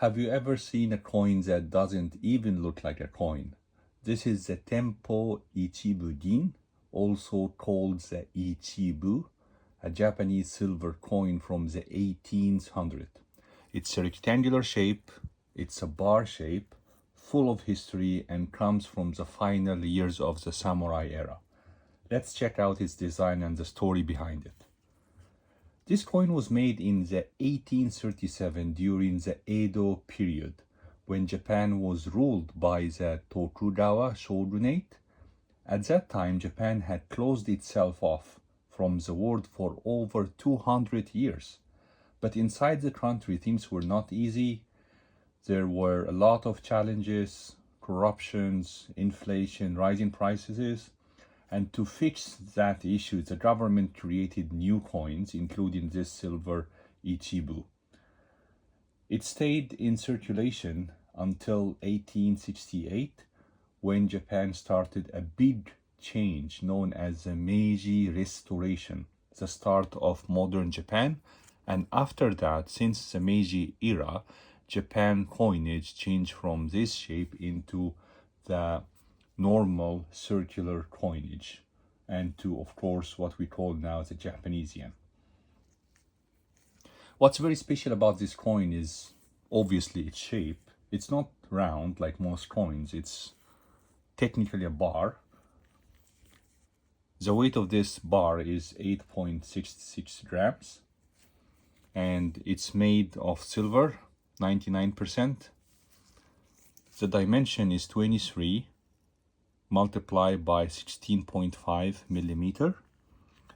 Have you ever seen a coin that doesn't even look like a coin? This is the Tenpō Ichibugin, also called the Ichibu, a Japanese silver coin from the 1800s. It's a rectangular shape, it's a bar shape, full of history, and comes from the final years of the samurai era. Let's check out its design and the story behind it. This coin was made in the 1837 during the Edo period, when Japan was ruled by the Tokugawa shogunate. At that time, Japan had closed itself off from the world for over 200 years. But inside the country, things were not easy. There were a lot of challenges, corruptions, inflation, rising prices. And to fix that issue, the government created new coins, including this silver Ichibu. It stayed in circulation until 1868, when Japan started a big change known as the Meiji Restoration, the start of modern Japan. And after that, since the Meiji era, Japan coinage changed from this shape into the normal circular coinage, and to, of course, what we call now the Japanese yen. What's very special about this coin is obviously its shape. It's not round like most coins, it's technically a bar. The weight of this bar is 8.66 grams, and it's made of silver, 99%. The dimension is 23 multiplied by 16.5 millimeter,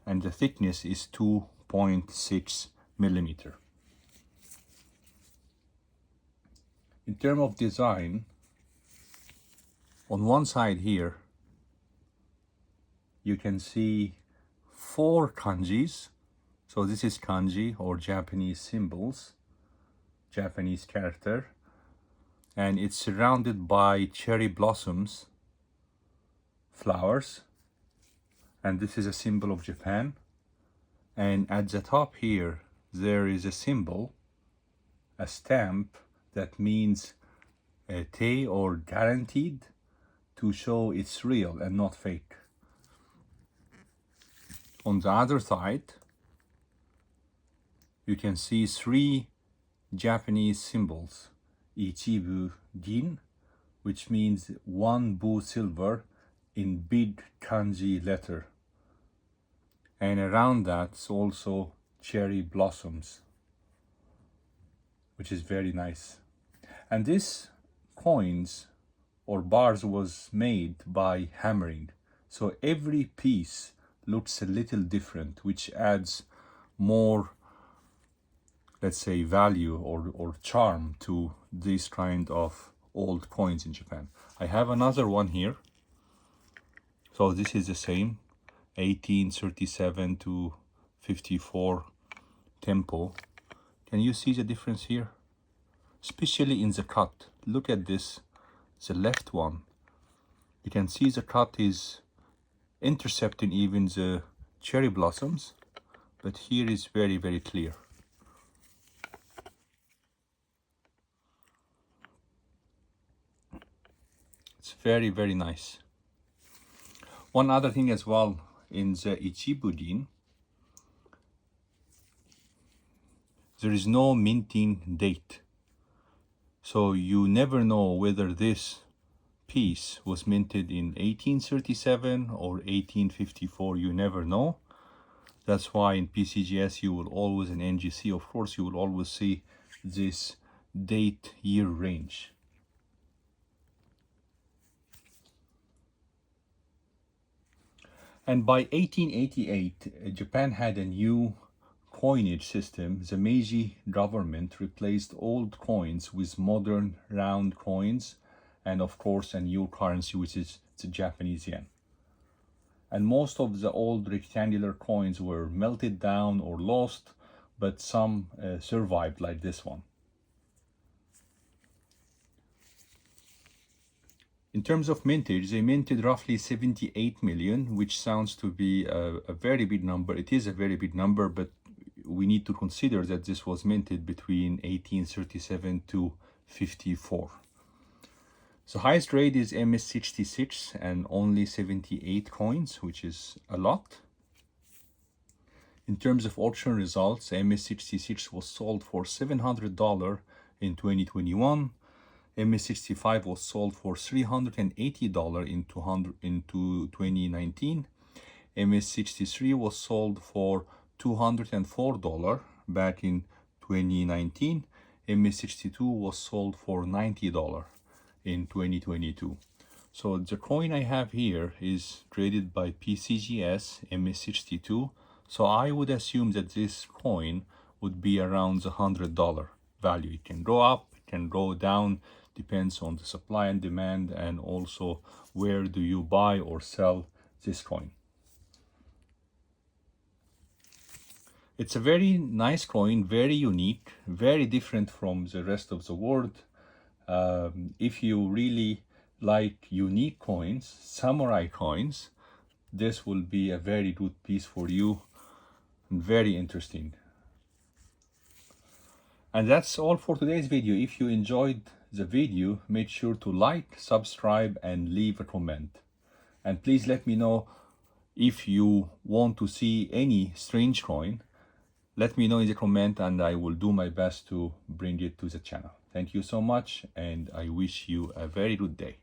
and the thickness is 2.6 millimeter. In terms of design, on one side here, you can see 4 kanjis. So this is kanji, or Japanese symbols, Japanese character, and it's surrounded by cherry blossoms, flowers, and this is a symbol of Japan. And at the top here there is a symbol, a stamp that means te, or guaranteed, to show it's real and not fake. On the other side you can see 3 Japanese symbols, Ichibugin, which means 1 bu silver in big kanji letter, and around that's also cherry blossoms, which is very nice. And this coins or bars was made by hammering, so every piece looks a little different, which adds more, let's say, value or charm to this kind of old coins in Japan. I have another one here. So this is the same, 1837 to 54 Tenpō. Can you see the difference here? Especially in the cut. Look at this, the left one. You can see the cut is intercepting even the cherry blossoms, but here is very, very clear. It's very, very nice. One other thing as well, in the Ichibugin, there is no minting date. So you never know whether this piece was minted in 1837 or 1854, you never know. That's why in PCGS you will always, in NGC of course, you will always see this date year range. And by 1888, Japan had a new coinage system. The Meiji government replaced old coins with modern round coins, and of course a new currency, which is the Japanese yen. And most of the old rectangular coins were melted down or lost, but some survived, like this one. In terms of mintage, they minted roughly 78 million, which sounds to be a very big number. It is a very big number, but we need to consider that this was minted between 1837 to 54. So highest rate is MS66 and only 78 coins, which is a lot. In terms of auction results, MS66 was sold for $700 in 2021. MS65 was sold for $380 in 2019. MS63 was sold for $204 back in 2019. MS62 was sold for $90 in 2022. So the coin I have here is traded by PCGS MS62. So I would assume that this coin would be around the $100 value. It can go up, it can go down, depends on the supply and demand, and also where do you buy or sell this coin. It's a very nice coin, very unique, very different from the rest of the world. If you really like unique coins, samurai coins, this will be a very good piece for you and very interesting. And that's all for today's video. If you enjoyed the video, make sure to like, subscribe, and leave a comment. And please let me know if you want to see any strange coin. Let me know in the comment and I will do my best to bring it to the channel. Thank you so much and I wish you a very good day.